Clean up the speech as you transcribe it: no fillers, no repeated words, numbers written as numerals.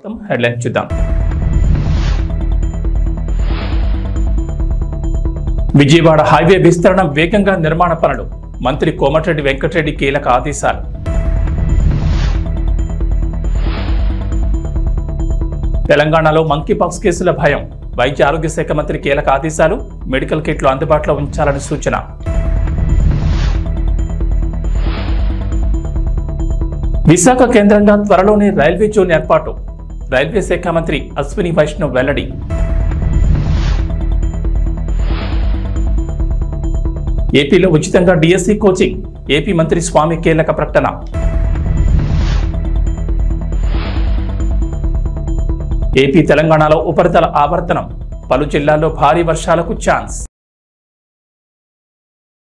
Headline చూద్దాం. Vijayawada highway విస్తరణ వేగంగా నిర్మాణ పనులు. మంత్రి కోమటిరెడ్డి వెంకటరెడ్డి కీలక ఆదేశాలు. తెలంగాణలో మంకీపాక్స్ కేసుల భయం. వైద్య ఆరోగ్య శాఖ మంత్రి కీలక ఆదేశాలు. మెడికల్ కిట్లు అందుబాటులో ఉంచాలని సూచన. విశాఖ కేంద్రంగా త్వరలోనే రైల్వే జోన్ ఏర్పాటు. రైల్వే శాఖ మంత్రి అశ్విని వైష్ణవ్ వెల్లడి. ఏపీలో ఉచితంగా డిఎస్సి కోచింగ్. ఏపీ మంత్రి స్వామి కీలక ప్రకటన. ఏపీ తెలంగాణలో ఉపరితల ఆవర్తనం. పలు జిల్లాల్లో భారీ వర్షాలకు ఛాన్స్.